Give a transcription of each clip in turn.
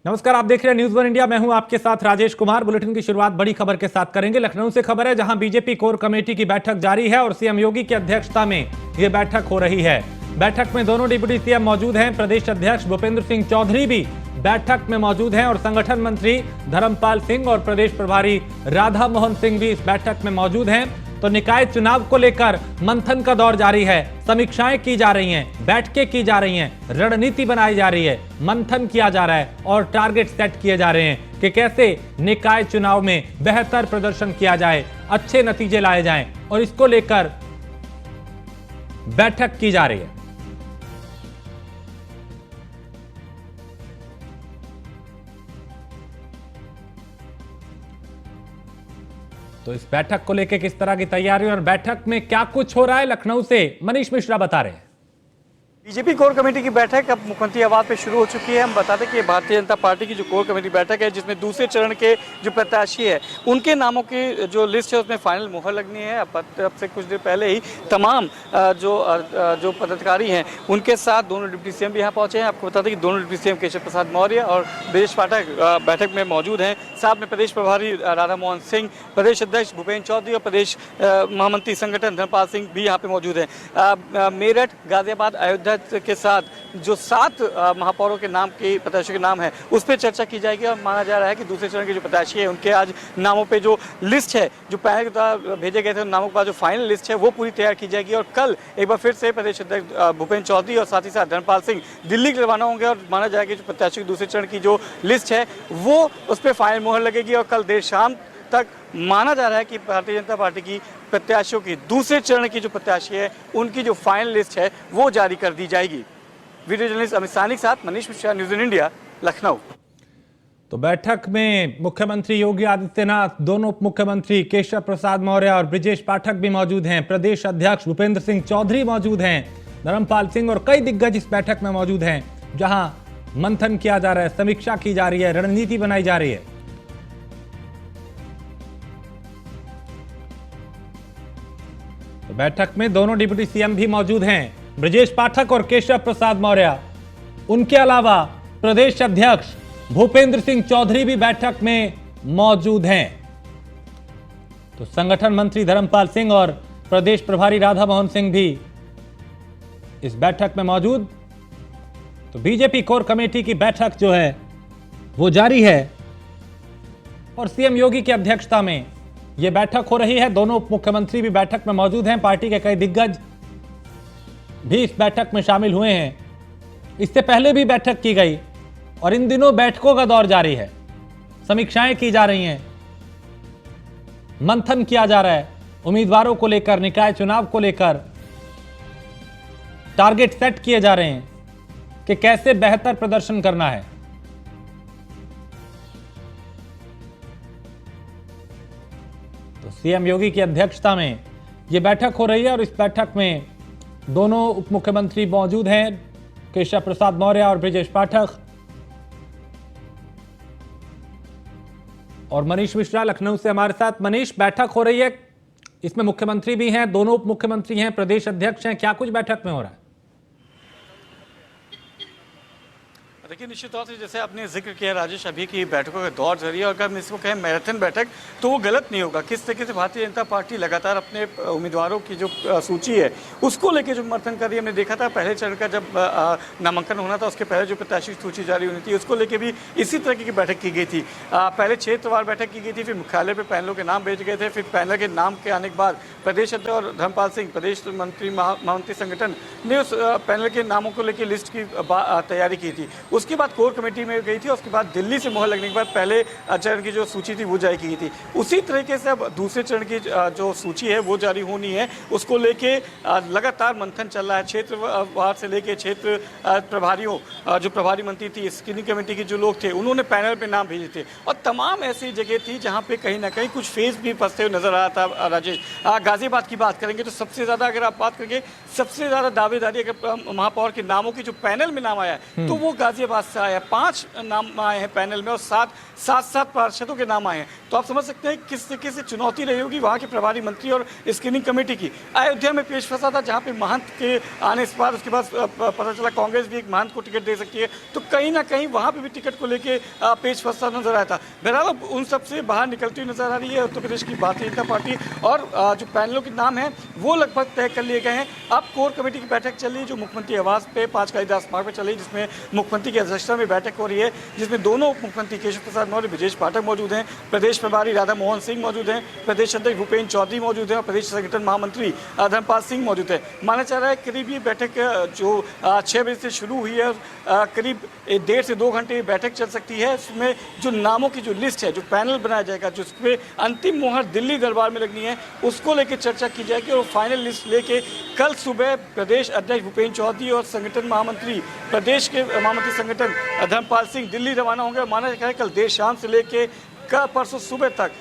नमस्कार, आप देख रहे हैं न्यूज वन इंडिया। मैं हूं आपके साथ राजेश कुमार। बुलेटिन की शुरुआत बड़ी खबर के साथ करेंगे। लखनऊ से खबर है, जहां बीजेपी कोर कमेटी की बैठक जारी है और सीएम योगी की अध्यक्षता में यह बैठक हो रही है। बैठक में दोनों डिप्टी सीएम मौजूद हैं। प्रदेश अध्यक्ष भूपेंद्र सिंह चौधरी भी बैठक में मौजूद हैं और संगठन मंत्री धर्मपाल सिंह और प्रदेश प्रभारी राधा मोहन सिंह भी इस बैठक में मौजूद हैं। तो निकाय चुनाव को लेकर मंथन का दौर जारी है। समीक्षाएं की जा रही हैं, बैठकें की जा रही हैं, रणनीति बनाई जा रही है, मंथन किया जा रहा है और टारगेट सेट किए जा रहे हैं कि कैसे निकाय चुनाव में बेहतर प्रदर्शन किया जाए, अच्छे नतीजे लाए जाएं, और इसको लेकर बैठक की जा रही है। तो इस बैठक को लेकर किस तरह की तैयारी और बैठक में क्या कुछ हो रहा है, लखनऊ से मनीष मिश्रा बता रहे हैं। बीजेपी कोर कमेटी की बैठक अब मुख्यमंत्री आवास पे शुरू हो चुकी है। हम बता दें कि भारतीय जनता पार्टी की जो कोर कमेटी बैठक है, जिसमें दूसरे चरण के जो प्रत्याशी है उनके नामों की जो लिस्ट है उसमें फाइनल मुहर लगनी है। अब से कुछ देर पहले ही तमाम जो पदाधिकारी हैं उनके साथ दोनों डिप्टी सीएम भी यहाँ पहुंचे हैं। आपको बता दें कि दोनों डिप्टी सीएम केशव प्रसाद मौर्य और ब्रजेश पाठक बैठक में मौजूद हैं। साथ में प्रदेश प्रभारी राधा मोहन सिंह, प्रदेश अध्यक्ष भूपेंद्र चौधरी और प्रदेश महामंत्री संगठन धर्मपाल सिंह भी यहाँ पे मौजूद हैं। मेरठ, गाजियाबाद, अयोध्या के साथ जो 7 महापौरों के नाम के प्रत्याशियों के नाम है उस पर चर्चा की जाएगी और माना जा रहा है कि दूसरे चरण के जो प्रत्याशी है उनके आज नामों पे जो लिस्ट है, जो पहले के द्वारा भेजे गए थे उन नामों का जो फाइनल लिस्ट है वो पूरी तैयार की जाएगी। और कल एक बार फिर से प्रदेश अध्यक्ष भूपेंद्र चौधरी और साथ ही साथ धर्मपाल सिंह दिल्ली के रवाना होंगे और माना जाएगा कि जो प्रत्याशियों की दूसरे चरण की जो लिस्ट है वो उस पर फाइनल मुहर लगेगी और कल देर शाम तक माना जा रहा है कि भारतीय जनता पार्टी की प्रत्याशियों की दूसरे चरण की जो प्रत्याशी है उनकी जो फाइनल लिस्ट है वो जारी कर दी जाएगी। वीडियो जर्नलिस्ट अमित सानी के साथ Manish Mishra, news one India, Lucknow. तो बैठक में मुख्यमंत्री योगी आदित्यनाथ, दोनों उप मुख्यमंत्री केशव प्रसाद मौर्य और ब्रजेश पाठक भी मौजूद हैं। प्रदेश अध्यक्ष भूपेंद्र सिंह चौधरी मौजूद हैं, धर्मपाल सिंह और कई दिग्गज इस बैठक में मौजूद हैं, जहां मंथन किया जा रहा है, समीक्षा की जा रही है, रणनीति बनाई जा रही है। तो बैठक में दोनों डिप्टी सीएम भी मौजूद हैं, ब्रजेश पाठक और केशव प्रसाद मौर्य। उनके अलावा प्रदेश अध्यक्ष भूपेंद्र सिंह चौधरी भी बैठक में मौजूद हैं। तो संगठन मंत्री धर्मपाल सिंह और प्रदेश प्रभारी राधा मोहन सिंह भी इस बैठक में मौजूद। तो बीजेपी कोर कमेटी की बैठक जो है वो जारी है और सीएम योगी की अध्यक्षता में यह बैठक हो रही है। दोनों उप मुख्यमंत्री भी बैठक में मौजूद हैं। पार्टी के कई दिग्गज भी इस बैठक में शामिल हुए हैं। इससे पहले भी बैठक की गई और इन दिनों बैठकों का दौर जारी है। समीक्षाएं की जा रही हैं, मंथन किया जा रहा है उम्मीदवारों को लेकर, निकाय चुनाव को लेकर टारगेट सेट किए जा रहे हैं कि कैसे बेहतर प्रदर्शन करना है। तो सीएम योगी की अध्यक्षता में यह बैठक हो रही है और इस बैठक में दोनों उप मुख्यमंत्री मौजूद हैं, केशव प्रसाद मौर्य और ब्रजेश पाठक। और मनीष मिश्रा लखनऊ से हमारे साथ। मनीष, बैठक हो रही है, इसमें मुख्यमंत्री भी हैं, दोनों उप मुख्यमंत्री हैं, प्रदेश अध्यक्ष हैं, क्या कुछ बैठक में हो रहा है? देखिए, निश्चित तौर से जैसे आपने जिक्र किया राजेश, अभी की बैठकों का दौर जारी है और अगर हम इसको कहें मैराथन बैठक तो वो गलत नहीं होगा। किस तरीके से भारतीय जनता पार्टी लगातार अपने उम्मीदवारों की जो सूची है उसको लेकर जो मंथन कर रही है। हमने देखा था पहले चरण का जब नामांकन होना था उसके पहले जो प्रत्याशी सूची जारी होनी थी उसको लेकर भी इसी तरह की बैठक की गई थी। पहले क्षेत्रवार बैठक की गई थी, फिर मुख्यालय पर पैनलों के नाम भेजे गए थे, फिर पैनल के नाम के आने के बाद प्रदेश अध्यक्ष और धर्मपाल सिंह, प्रदेश मंत्री महामंत्री संगठन ने उस पैनल के नामों को लेकर लिस्ट की तैयारी की थी। उसके बाद कोर कमेटी में गई थी, उसके बाद दिल्ली से मुहर लगने के बाद पहले चरण की जो सूची थी वो जारी की गई थी। उसी तरीके से अब दूसरे चरण की जो सूची है वो जारी होनी है, उसको लेके लगातार मंथन चल रहा है। क्षेत्रवार से लेके क्षेत्र प्रभारियों, जो प्रभारी मंत्री थी, स्क्रीनिंग कमेटी के जो लोग थे, उन्होंने पैनल पे नाम भेजे थे और तमाम ऐसी जगह थी जहाँ पे कहीं ना कहीं कुछ फेस भी फंसते हुए नजर आ रहा था। राजेश, गाजियाबाद की बात करेंगे तो सबसे ज्यादा, अगर आप बात करेंगे सबसे ज्यादा दावेदारी अगर महापौर के नामों की जो पैनल में नाम आया है तो वो गाजियाबाद पास से आया है। 5 नाम आए हैं पैनल में और 7 पार्षदों के नाम आए हैं। तो आप समझ सकते हैं किस तरीके से चुनौती रही होगी वहाँ के प्रभारी मंत्री और स्क्रीनिंग कमेटी की। अयोध्या में पेश फंसा था जहाँ पे महंत के आने के बाद उसके बाद पता चला कांग्रेस भी एक महंत को टिकट दे सकती है, तो कहीं ना कहीं वहाँ पे भी टिकट को लेके पेश फंसा नजर आया था। बहरहाल उन सबसे बाहर निकलती हुई नजर आ रही है उत्तर प्रदेश की भारतीय जनता पार्टी और जो पैनलों के नाम हैं वो लगभग तय कर लिए गए हैं। अब कोर कमेटी की बैठक चल रही है जो मुख्यमंत्री आवास पे 5 कालिदास मार्ग पे चल रही है, जिसमें मुख्यमंत्री की अध्यक्षता में बैठक हो रही है, जिसमें दोनों उप मुख्यमंत्री केशव प्रसाद मौर्य, ब्रजेश पाठक मौजूद हैं, प्रदेश प्रभारी राधा मोहन सिंह मौजूद हैं, प्रदेश अध्यक्ष भूपेंद्र चौधरी मौजूद हैं और प्रदेश संगठन महामंत्री धर्मपाल सिंह मौजूद है। माना जा रहा है करीब ये बैठक जो 6 बजे से शुरू हुई है करीब 1.5 से 2 घंटे बैठक चल सकती है। इसमें जो नामों की जो लिस्ट है, जो पैनल बनाया जाएगा, जिस पे अंतिम मोहर दिल्ली दरबार में लगनी है, उसको लेकर चर्चा की जाएगी और फाइनल लिस्ट लेके कल सुबह प्रदेश अध्यक्ष भूपेंद्र चौधरी और संगठन महामंत्री प्रदेश के महामंत्री संगठन धर्मपाल सिंह दिल्ली रवाना होंगे। माना जा रहा है कल देर शाम से लेके परसों सुबह तक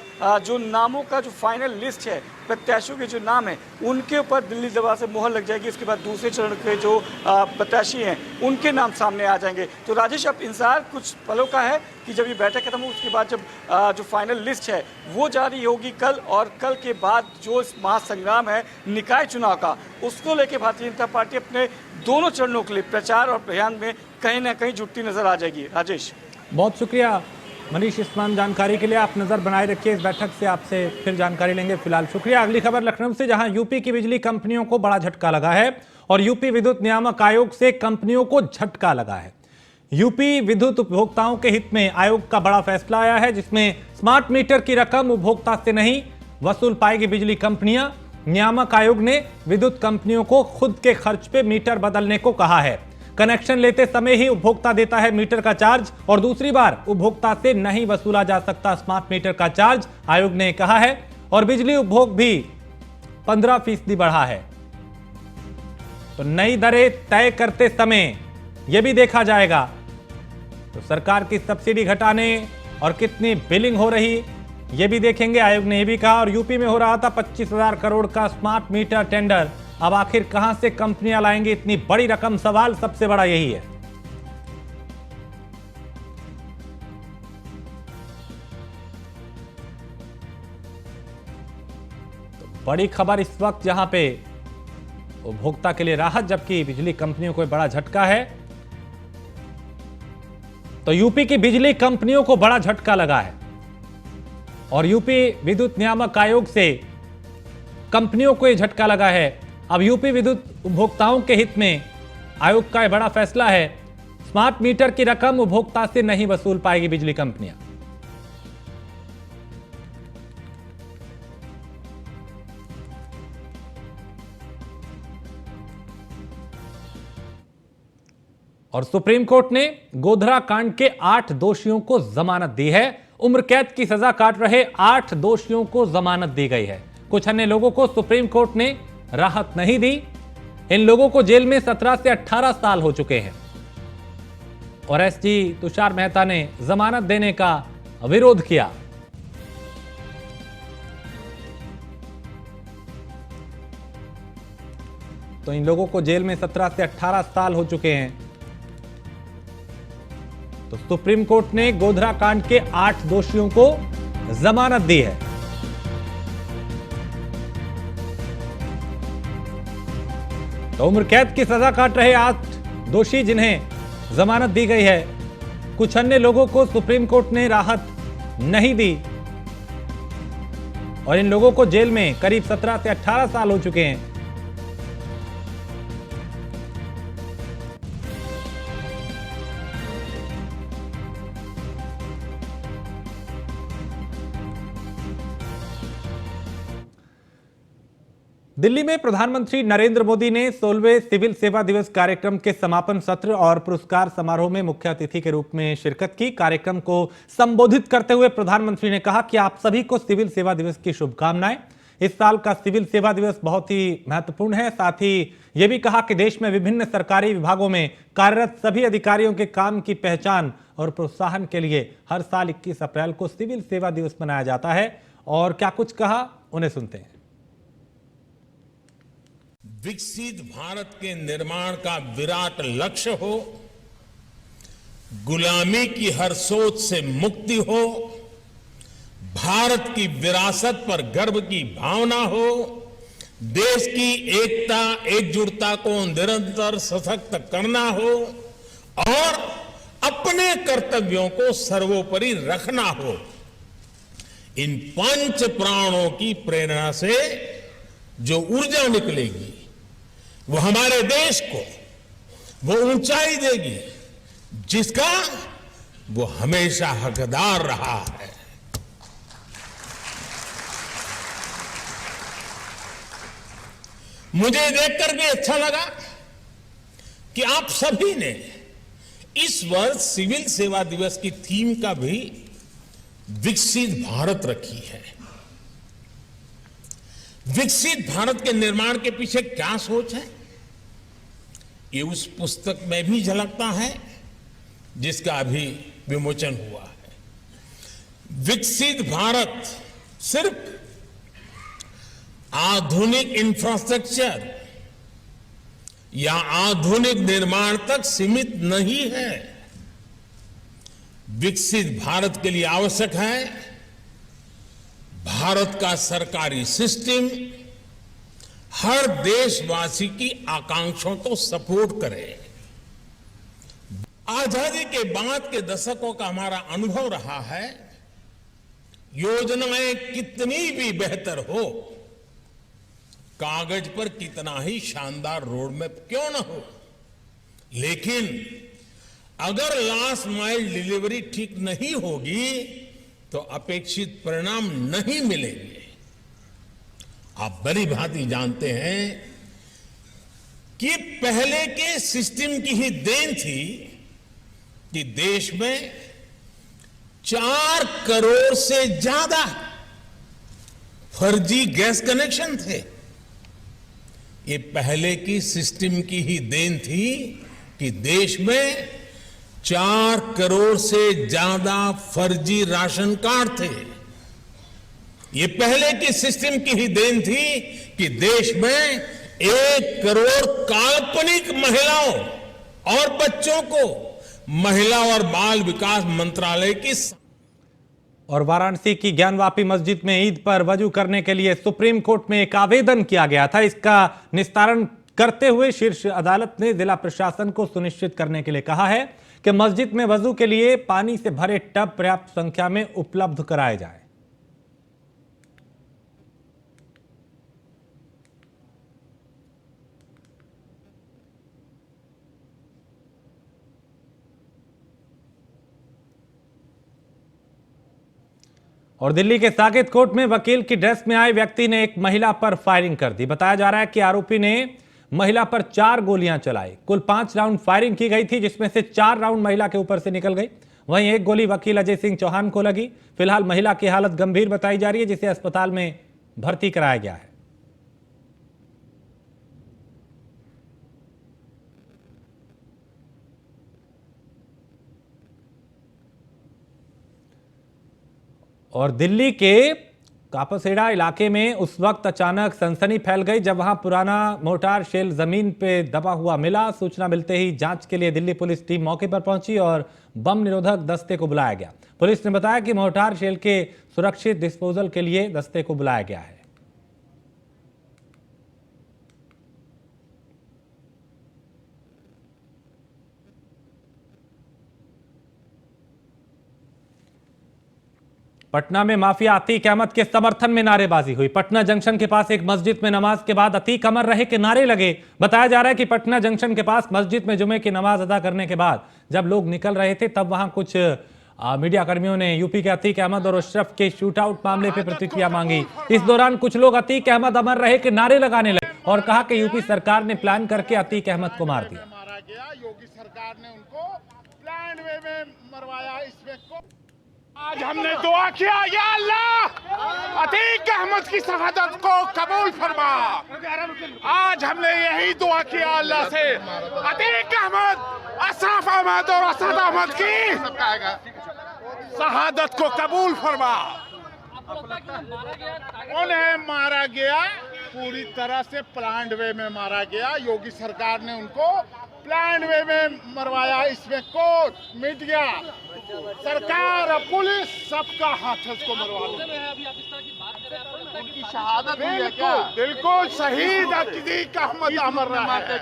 जो नामों का जो फाइनल लिस्ट है, प्रत्याशियों के जो नाम है, उनके ऊपर दिल्ली दरबार से मोहर लग जाएगी। इसके बाद दूसरे चरण के जो प्रत्याशी हैं उनके नाम सामने आ जाएंगे। तो राजेश, अब इंतजार कुछ पलों का है कि जब ये बैठक खत्म हो उसके बाद जब जो फाइनल लिस्ट है वो जारी होगी कल, और कल के बाद जो इस महासंग्राम है निकाय चुनाव का, उसको लेकर भारतीय जनता पार्टी अपने दोनों चरणों के लिए प्रचार और अभियान में कहीं ना कहीं जुटती नजर आ जाएगी। राजेश, बहुत शुक्रिया मनीष इस तमाम जानकारी के लिए। आप नजर बनाए रखिए, इस बैठक से आपसे फिर जानकारी लेंगे। फिलहाल शुक्रिया। अगली खबर लखनऊ से, जहां यूपी की बिजली कंपनियों को बड़ा झटका लगा है और यूपी विद्युत नियामक आयोग से कंपनियों को झटका लगा है। यूपी विद्युत उपभोक्ताओं के हित में आयोग का बड़ा फैसला आया है, जिसमें स्मार्ट मीटर की रकम उपभोक्ता से नहीं वसूल पाएगी बिजली कंपनियां। नियामक आयोग ने विद्युत कंपनियों को खुद के खर्च पे मीटर बदलने को कहा है। कनेक्शन लेते समय ही उपभोक्ता देता है मीटर का चार्ज और दूसरी बार उपभोक्ता से नहीं वसूला जा सकता स्मार्ट मीटर का चार्ज, आयोग ने कहा है। और बिजली उपभोग भी 15% बढ़ा है। तो नई दरें तय करते समय यह भी देखा जाएगा तो सरकार की सब्सिडी घटाने और कितनी बिलिंग हो रही ये भी देखेंगे, आयोग ने यह भी कहा। और यूपी में हो रहा था 25,000 करोड़ का स्मार्ट मीटर टेंडर, अब आखिर कहां से कंपनियां लाएंगी इतनी बड़ी रकम, सवाल सबसे बड़ा यही है। तो बड़ी खबर इस वक्त जहां पे उपभोक्ता के लिए राहत, जबकि बिजली कंपनियों को बड़ा झटका है। तो यूपी की बिजली कंपनियों को बड़ा झटका लगा है और यूपी विद्युत नियामक आयोग से कंपनियों को यह झटका लगा है। अब यूपी विद्युत उपभोक्ताओं के हित में आयोग का यह बड़ा फैसला है, स्मार्ट मीटर की रकम उपभोक्ता से नहीं वसूल पाएगी बिजली कंपनियां। और सुप्रीम कोर्ट ने गोधरा कांड के 8 दोषियों को जमानत दी है। उम्र कैद की सजा काट रहे 8 दोषियों को जमानत दी गई है। कुछ अन्य लोगों को सुप्रीम कोर्ट ने राहत नहीं दी। इन लोगों को जेल में 17 से 18 साल हो चुके हैं और एसजी तुषार मेहता ने जमानत देने का विरोध किया। तो इन लोगों को जेल में 17 से 18 साल हो चुके हैं। तो सुप्रीम कोर्ट ने गोधरा कांड के 8 दोषियों को जमानत दी है। तो उम्र कैद की सजा काट रहे 8 दोषी जिन्हें जमानत दी गई है, कुछ अन्य लोगों को सुप्रीम कोर्ट ने राहत नहीं दी और इन लोगों को जेल में करीब 17 से 18 साल हो चुके हैं। दिल्ली में प्रधानमंत्री नरेंद्र मोदी ने 16वें सिविल सेवा दिवस कार्यक्रम के समापन सत्र और पुरस्कार समारोह में मुख्य अतिथि के रूप में शिरकत की। कार्यक्रम को संबोधित करते हुए प्रधानमंत्री ने कहा कि आप सभी को सिविल सेवा दिवस की शुभकामनाएं। इस साल का सिविल सेवा दिवस बहुत ही महत्वपूर्ण है। साथ ही यह भी कहा कि देश में विभिन्न सरकारी विभागों में कार्यरत सभी अधिकारियों के काम की पहचान और प्रोत्साहन के लिए हर साल 21 अप्रैल को सिविल सेवा दिवस मनाया जाता है। और क्या कुछ कहा, उन्हें सुनते हैं। विकसित भारत के निर्माण का विराट लक्ष्य हो, गुलामी की हर सोच से मुक्ति हो, भारत की विरासत पर गर्व की भावना हो, देश की एकता एकजुटता को निरंतर सशक्त करना हो और अपने कर्तव्यों को सर्वोपरि रखना हो। इन पंच प्राणों की प्रेरणा से जो ऊर्जा निकलेगी वो हमारे देश को वो ऊंचाई देगी जिसका वो हमेशा हकदार रहा है। मुझे देखकर भी अच्छा लगा कि आप सभी ने इस वर्ष सिविल सेवा दिवस की थीम का भी विकसित भारत रखी है। विकसित भारत के निर्माण के पीछे क्या सोच है, ये उस पुस्तक में भी झलकता है जिसका अभी विमोचन हुआ है। विकसित भारत सिर्फ आधुनिक इंफ्रास्ट्रक्चर या आधुनिक निर्माण तक सीमित नहीं है। विकसित भारत के लिए आवश्यक है भारत का सरकारी सिस्टम हर देशवासी की आकांक्षाओं को सपोर्ट करे। आजादी के बाद के दशकों का हमारा अनुभव रहा है, योजनाएं कितनी भी बेहतर हो, कागज पर कितना ही शानदार रोड मैप क्यों ना हो, लेकिन अगर लास्ट माइल डिलीवरी ठीक नहीं होगी तो अपेक्षित परिणाम नहीं मिलेंगे। आप बड़ी भांति जानते हैं कि पहले के सिस्टम की ही देन थी कि देश में 4 करोड़ से ज्यादा फर्जी गैस कनेक्शन थे। ये पहले की सिस्टम की ही देन थी कि देश में 4 करोड़ से ज्यादा फर्जी राशन कार्ड थे। ये पहले की सिस्टम की ही देन थी कि देश में 1 करोड़ काल्पनिक महिलाओं और बच्चों को महिला और बाल विकास मंत्रालय की। और वाराणसी की ज्ञानवापी मस्जिद में ईद पर वजू करने के लिए सुप्रीम कोर्ट में एक आवेदन किया गया था। इसका निस्तारण करते हुए शीर्ष अदालत ने जिला प्रशासन को सुनिश्चित करने के लिए कहा है कि मस्जिद में वजू के लिए पानी से भरे टब पर्याप्त संख्या में उपलब्ध कराए जाए। और दिल्ली के साकेत कोर्ट में वकील की ड्रेस में आए व्यक्ति ने एक महिला पर फायरिंग कर दी। बताया जा रहा है कि आरोपी ने महिला पर 4 गोलियां चलाई। कुल 5 राउंड फायरिंग की गई थी, जिसमें से 4 राउंड महिला के ऊपर से निकल गई। वहीं एक गोली वकील अजय सिंह चौहान को लगी। फिलहाल महिला की हालत गंभीर बताई जा रही है, जिसे अस्पताल में भर्ती कराया गया है। और दिल्ली के कापसेड़ा इलाके में उस वक्त अचानक सनसनी फैल गई जब वहां पुराना मोर्टार शेल जमीन पे दबा हुआ मिला। सूचना मिलते ही जांच के लिए दिल्ली पुलिस टीम मौके पर पहुंची और बम निरोधक दस्ते को बुलाया गया। पुलिस ने बताया कि मोर्टार शेल के सुरक्षित डिस्पोजल के लिए दस्ते को बुलाया गया है। पटना में माफिया अतीक अहमद के समर्थन में नारेबाजी हुई। पटना जंक्शन के पास एक मस्जिद में नमाज के बाद अतीक अमर रहे के नारे लगे। बताया जा रहा है कि पटना जंक्शन के पास मस्जिद में जुमे की नमाज अदा करने के बाद जब लोग निकल रहे थे तब वहां कुछ मीडिया कर्मियों ने यूपी के अतीक अहमद और अशरफ के शूट आउट मामले पर प्रतिक्रिया मांगी। इस दौरान कुछ लोग अतीक अहमद अमर रहे के नारे लगाने लगे और कहा कि यूपी सरकार ने प्लान करके अतीक अहमद को मार दिया। योगी सरकार ने उनको प्लान वे में मरवाया। इसमें आज हमने दुआ किया, या अल्लाह अतीक अहमद की शहादत को कबूल फरमा। आज हमने यही दुआ किया अल्लाह से, अतीक अहमद, अशरफ अहमद और असद अहमद की शहादत को कबूल फरमा। उन्हें मारा गया पूरी तरह से प्लान्ड वे में मारा गया। योगी सरकार ने उनको प्लान वे में मरवाया, इसमें कोर्ट, मीडिया, सरकार और पुलिस सबका हाथ है उसको मरवाने। उनकी शहादत हुई है क्या? बिल्कुल शहीद अकीक अहमद अमर रहा है,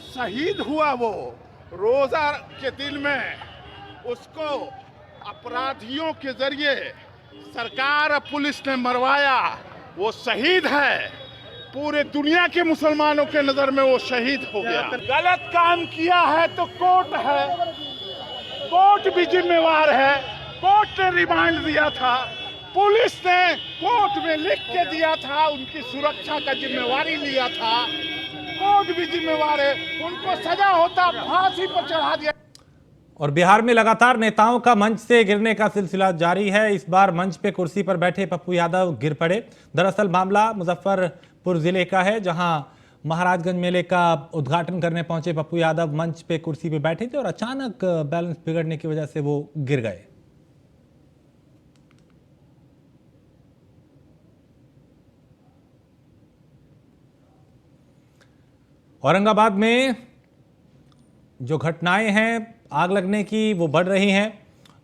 शहीद हुआ वो रोजा के दिन में। उसको अपराधियों के जरिए सरकार और पुलिस ने मरवाया, वो शहीद है। पूरे दुनिया के मुसलमानों के नजर में वो शहीद हो गया। गलत काम किया है तो कोर्ट है, कोर्ट भी जिम्मेवार है। कोर्ट ने रिमांड दिया था, पुलिस ने कोर्ट में लिख के दिया था, उनकी सुरक्षा का जिम्मेवारी लिया था, कोर्ट भी जिम्मेवार है। उनको सजा होता फांसी पर चढ़ा दिया। और बिहार में लगातार नेताओं का मंच से गिरने का सिलसिला जारी है। इस बार मंच पे कुर्सी पर बैठे पप्पू यादव गिर पड़े। दरअसल मामला मुजफ्फरपुर जिले का है, जहां महाराजगंज मेले का उद्घाटन करने पहुंचे पप्पू यादव मंच पे कुर्सी पे बैठे थे और अचानक बैलेंस बिगड़ने की वजह से वो गिर गए। औरंगाबाद में जो घटनाएं हैं आग लगने की, वो बढ़ रही हैं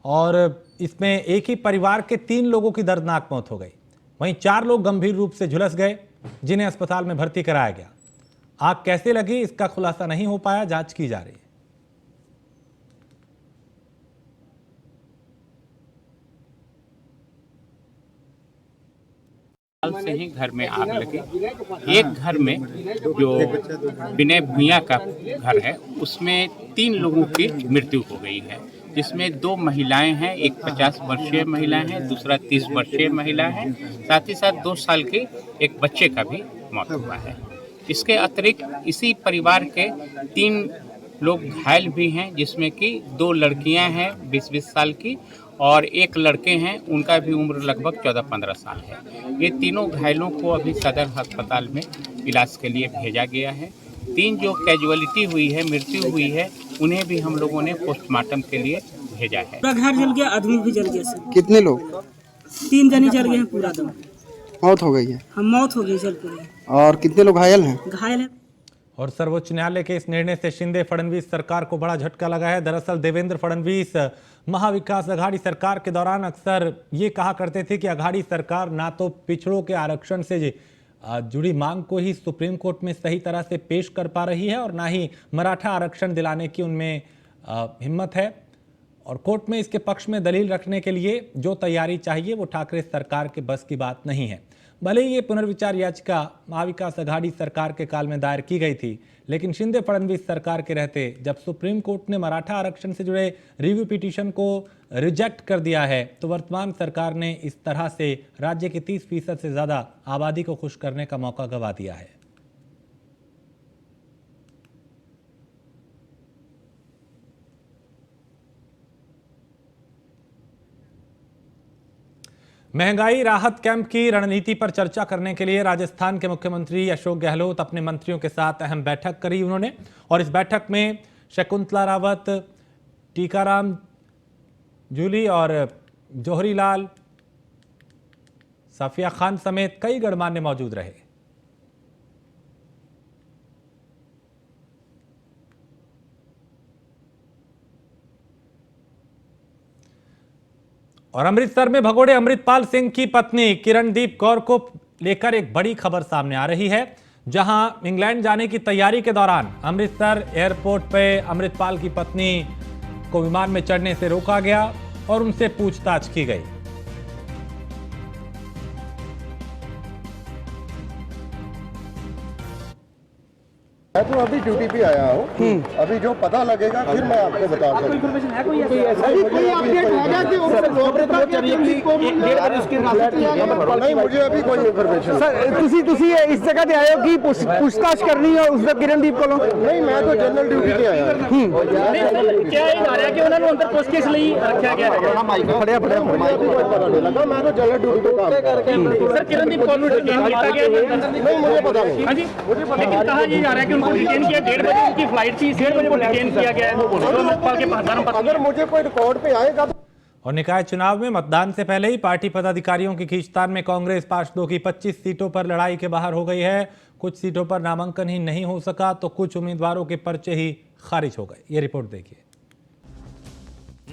और इसमें एक ही परिवार के 3 लोगों की दर्दनाक मौत हो गई। वहीं 4 लोग गंभीर रूप से झुलस गए, जिन्हें अस्पताल में भर्ती कराया गया। आग कैसे लगी इसका खुलासा नहीं हो पाया, जांच की जा रही है। से ही घर में आग लगी। एक घर में जो विनय भूया का घर है, उसमें 3 लोगों की मृत्यु हो गई है, जिसमें 2 महिलाएं हैं। एक 50 वर्षीय महिला है, दूसरा 30 वर्षीय महिला है। साथ ही साथ 2 साल के एक बच्चे का भी मौत हुआ है। इसके अतिरिक्त इसी परिवार के 3 लोग घायल भी हैं, जिसमें कि 2 लड़कियां हैं 20-20 साल की और 1 लड़के हैं, उनका भी उम्र लगभग 14-15 साल है। ये तीनों घायलों को अभी सदर अस्पताल में इलाज के लिए भेजा गया है। 3 जो कैजुअलिटी हुई है, मृत्यु हुई है, उन्हें भी हम लोगों ने पोस्टमार्टम के लिए भेजा है। पूरा घर जल गया, आदमी भी जल गया सर। कितने लोग? 3 जने जल गए हैं पूरा दम। मौत हो गई है? हम मौत हो गई जल पूरी। और कितने लोग घायल हैं? घायल है। और सर्वोच्च न्यायालय के इस निर्णय से शिंदे फडणवीस सरकार को बड़ा झटका लगा है। दरअसल देवेंद्र फडणवीस महाविकास अघाड़ी सरकार के दौरान अक्सर ये कहा करते थे कि अघाड़ी सरकार ना तो पिछड़ों के आरक्षण से जुड़ी मांग को ही सुप्रीम कोर्ट में सही तरह से पेश कर पा रही है और ना ही मराठा आरक्षण दिलाने की उनमें हिम्मत है, और कोर्ट में इसके पक्ष में दलील रखने के लिए जो तैयारी चाहिए वो ठाकरे सरकार के बस की बात नहीं है। भले ही ये पुनर्विचार याचिका महाविकास अघाड़ी सरकार के काल में दायर की गई थी, लेकिन शिंदे फडणवीस सरकार के रहते जब सुप्रीम कोर्ट ने मराठा आरक्षण से जुड़े रिव्यू पिटीशन को रिजेक्ट कर दिया है, तो वर्तमान सरकार ने इस तरह से राज्य की 30% से ज्यादा आबादी को खुश करने का मौका गंवा दिया है। महंगाई राहत कैंप की रणनीति पर चर्चा करने के लिए राजस्थान के मुख्यमंत्री अशोक गहलोत अपने मंत्रियों के साथ अहम बैठक करी उन्होंने, और इस बैठक में शकुंतला रावत, टीकाराम जूली और जौहरीलाल साफिया खान समेत कई गणमान्य मौजूद रहे। और अमृतसर में भगोड़े अमृतपाल सिंह की पत्नी किरणदीप कौर को लेकर एक बड़ी खबर सामने आ रही है, जहां इंग्लैंड जाने की तैयारी के दौरान अमृतसर एयरपोर्ट पे अमृतपाल की पत्नी को विमान में चढ़ने से रोका गया और उनसे पूछताछ की गई। मैं तो अभी ड्यूटी पे आया हूँ, अभी जो पता लगेगा फिर मैं आपको बता सकूँ। नहीं, मुझे अभी कोई इन्फॉर्मेशन सर इस जगह पे आए हो कि पूछताछ करनी है उस वक्त किरणदीप को? नहीं, मैं तो जनरल ड्यूटी पे आया हूँ। मैं तो जनरल ड्यूटी पे काम कर रहा हूँ। नहीं, मुझे पता नहीं। कहा ये जा रहा है कि उनको डिटेन किया, 1:30 बजे उनकी फ्लाइट थी, 1:30 बजे को डिटेन किया गया है। अगर मुझे कोई रिकॉर्ड पे आएगा। और निकाय चुनाव में मतदान से पहले ही पार्टी पदाधिकारियों की खींचतान में कांग्रेस पार्षदों की 25 सीटों पर लड़ाई के बाहर हो गई है। कुछ सीटों पर नामांकन ही नहीं हो सका तो कुछ उम्मीदवारों के पर्चे ही खारिज हो गए। ये रिपोर्ट देखिए।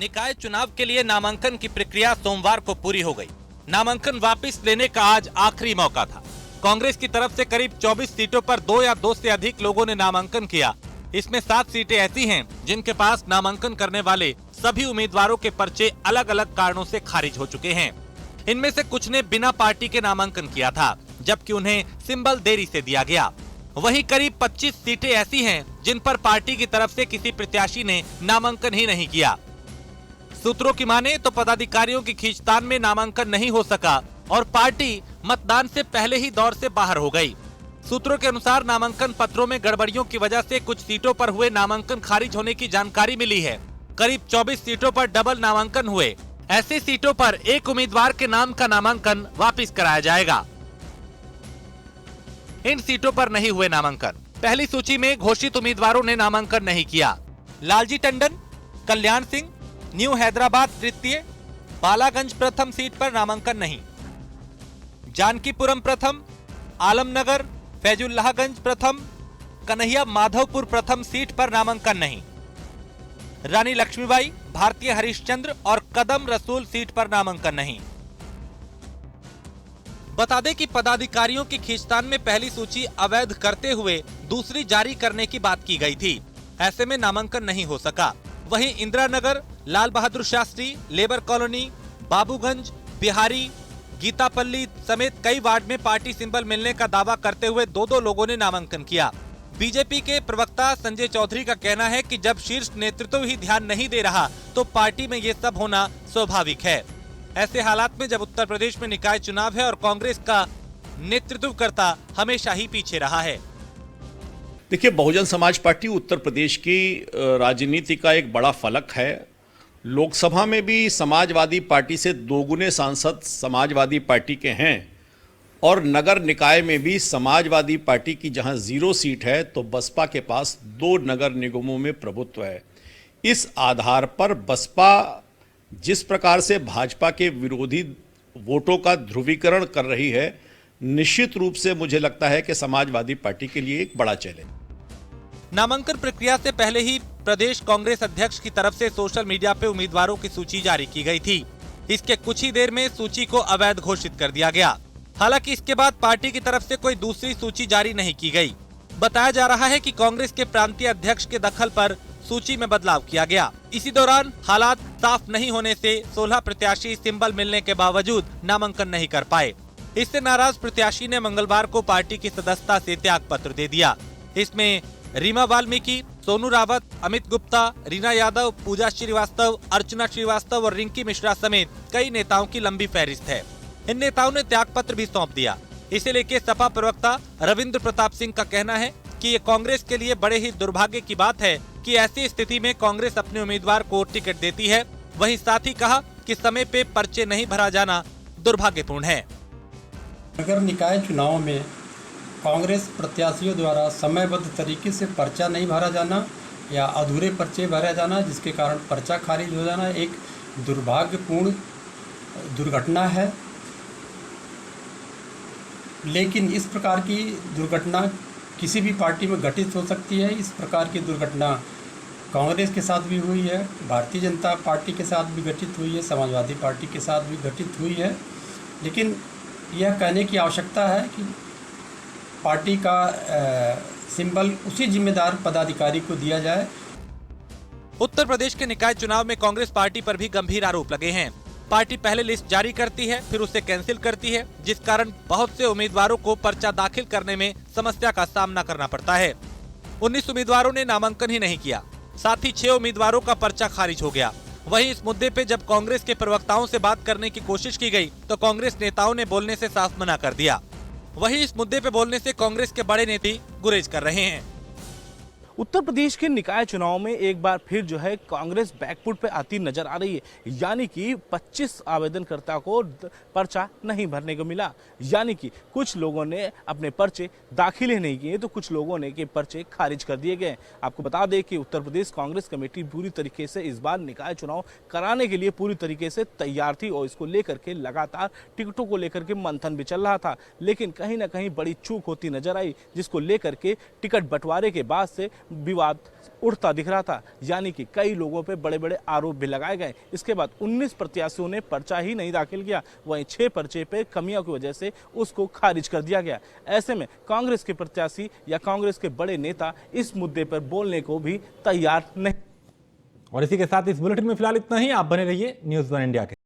निकाय चुनाव के लिए नामांकन की प्रक्रिया सोमवार को पूरी हो गई। नामांकन वापस लेने का आज आखिरी मौका था। कांग्रेस की तरफ से करीब 24 सीटों पर 2 या 2 से अधिक लोगों ने नामांकन किया। इसमें 7 सीटें ऐसी हैं जिनके पास नामांकन करने वाले सभी उम्मीदवारों के पर्चे अलग अलग कारणों से खारिज हो चुके हैं। इनमें से कुछ ने बिना पार्टी के नामांकन किया था, जबकि उन्हें सिंबल देरी से दिया गया। वहीं करीब 25 सीटें ऐसी हैं जिन पर पार्टी की तरफ से किसी प्रत्याशी ने नामांकन ही नहीं किया। सूत्रों की माने तो पदाधिकारियों की खींचतान में नामांकन नहीं हो सका और पार्टी मतदान से पहले ही दौर से बाहर हो गई। सूत्रों के अनुसार नामांकन पत्रों में गड़बड़ियों की वजह से कुछ सीटों पर हुए नामांकन खारिज होने की जानकारी मिली है। करीब 24 सीटों पर डबल नामांकन हुए। ऐसी सीटों पर एक उम्मीदवार के नाम का नामांकन वापस कराया जाएगा। इन सीटों पर नहीं हुए नामांकन। पहली सूची में घोषित उम्मीदवारों ने नामांकन नहीं किया। लालजी टंडन, कल्याण सिंह, न्यू हैदराबाद तृतीय, बालागंज प्रथम सीट पर नामांकन नहीं। जानकीपुरम प्रथम, आलमनगर, फैजुल्लाहगंज प्रथम, कन्हैया माधवपुर प्रथम सीट पर नामांकन नहीं। रानी लक्ष्मीबाई, भारतीय हरिश्चंद्र और कदम रसूल सीट पर नामांकन नहीं। बता दें कि पदाधिकारियों की खींचतान में पहली सूची अवैध करते हुए दूसरी जारी करने की बात की गई थी। ऐसे में नामांकन नहीं हो सका। वहीं इंदिरा नगर, लाल बहादुर शास्त्री, लेबर कॉलोनी, बाबूगंज, बिहारी, गीतापल्ली समेत कई वार्ड में पार्टी सिंबल मिलने का दावा करते हुए 2-2 लोगों ने नामांकन किया। बीजेपी के प्रवक्ता संजय चौधरी का कहना है कि जब शीर्ष नेतृत्व ही ध्यान नहीं दे रहा तो पार्टी में ये सब होना स्वाभाविक है। ऐसे हालात में जब उत्तर प्रदेश में निकाय चुनाव है और कांग्रेस का नेतृत्वकर्ता हमेशा ही पीछे रहा है। देखिए, बहुजन समाज पार्टी उत्तर प्रदेश की राजनीति का एक बड़ा फलक है। लोकसभा में भी समाजवादी पार्टी से 2 गुने सांसद समाजवादी पार्टी के हैं और नगर निकाय में भी समाजवादी पार्टी की जहां 0 सीट है तो बसपा के पास 2 नगर निगमों में प्रभुत्व है। इस आधार पर बसपा जिस प्रकार से भाजपा के विरोधी वोटों का ध्रुवीकरण कर रही है, निश्चित रूप से मुझे लगता है कि समाजवादी पार्टी के लिए एक बड़ा चैलेंज। नामांकन प्रक्रिया से पहले ही प्रदेश कांग्रेस अध्यक्ष की तरफ से सोशल मीडिया पे उम्मीदवारों की सूची जारी की गई थी। इसके कुछ ही देर में सूची को अवैध घोषित कर दिया गया। हालांकि इसके बाद पार्टी की तरफ से कोई दूसरी सूची जारी नहीं की गई। बताया जा रहा है कि कांग्रेस के प्रांतीय अध्यक्ष के दखल पर सूची में बदलाव किया गया। इसी दौरान हालात साफ नहीं होने से 16 प्रत्याशी सिंबल मिलने के बावजूद नामांकन नहीं कर पाए। इससे नाराज प्रत्याशी ने मंगलवार को पार्टी की सदस्यता से त्याग पत्र दे दिया। इसमें रीमा वाल्मीकि, सोनू रावत, अमित गुप्ता, रीना यादव, पूजा श्रीवास्तव, अर्चना श्रीवास्तव और रिंकी मिश्रा समेत कई नेताओं की लंबी फहरिस्त है। इन नेताओं ने त्याग पत्र भी सौंप दिया। इसे लेकर सपा प्रवक्ता रविंद्र प्रताप सिंह का कहना है कि ये कांग्रेस के लिए बड़े ही दुर्भाग्य की बात है कि ऐसी स्थिति में कांग्रेस अपने उम्मीदवार को टिकट देती है। वहीं साथ ही कहा कि समय पे पर्चे नहीं भरा जाना दुर्भाग्यपूर्ण है। नगर निकाय चुनाव में कांग्रेस प्रत्याशियों द्वारा समयबद्ध तरीके से पर्चा नहीं भरा जाना या अधूरे पर्चे भरा जाना, जिसके कारण पर्चा खारिज हो जाना एक दुर्भाग्यपूर्ण दुर्घटना है। लेकिन इस प्रकार की दुर्घटना किसी भी पार्टी में घटित हो सकती है। इस प्रकार की दुर्घटना कांग्रेस के साथ भी हुई है, भारतीय जनता पार्टी के साथ भी घटित हुई है, समाजवादी पार्टी के साथ भी घटित हुई है। लेकिन यह कहने की आवश्यकता है कि पार्टी का सिंबल उसी जिम्मेदार पदाधिकारी को दिया जाए। उत्तर प्रदेश के निकाय चुनाव में कांग्रेस पार्टी पर भी गंभीर आरोप लगे हैं। पार्टी पहले लिस्ट जारी करती है, फिर उसे कैंसिल करती है, जिस कारण बहुत से उम्मीदवारों को पर्चा दाखिल करने में समस्या का सामना करना पड़ता है। 19 उम्मीदवारों ने नामांकन ही नहीं किया, साथ ही 6 उम्मीदवारों का पर्चा खारिज हो गया। वहीं इस मुद्दे पे जब कांग्रेस के प्रवक्ताओं से बात करने की कोशिश की गई तो कांग्रेस नेताओं ने बोलने से साफ मना कर दिया। वहीं इस मुद्दे पे बोलने से कांग्रेस के बड़े नेता गुरेज कर रहे हैं। उत्तर प्रदेश के निकाय चुनाव में एक बार फिर जो है कांग्रेस बैकफुट पे आती नजर आ रही है, यानी कि 25 आवेदनकर्ता को पर्चा नहीं भरने को मिला, यानी कि कुछ लोगों ने अपने पर्चे दाखिल ही नहीं किए तो कुछ लोगों ने के पर्चे खारिज कर दिए गए। आपको बता दें कि उत्तर प्रदेश कांग्रेस कमेटी पूरी तरीके से इस बार निकाय चुनाव कराने के लिए पूरी तरीके से तैयार थी और इसको लेकर के लगातार टिकटों को लेकर के मंथन भी चल रहा था, लेकिन कहीं ना कहीं बड़ी चूक होती नजर आई, जिसको लेकर के टिकट बंटवारे के बाद से विवाद उठता दिख रहा था, यानी कि कई लोगों पे बड़े बड़े आरोप भी लगाए गए। इसके बाद 19 प्रत्याशियों ने पर्चा ही नहीं दाखिल किया, वहीं 6 पर्चे पे कमियों की वजह से उसको खारिज कर दिया गया। ऐसे में कांग्रेस के प्रत्याशी या कांग्रेस के बड़े नेता इस मुद्दे पर बोलने को भी तैयार नहीं। और इसी के साथ इस बुलेटिन में फिलहाल इतना ही। आप बने रहिए न्यूज़ 1 इंडिया के।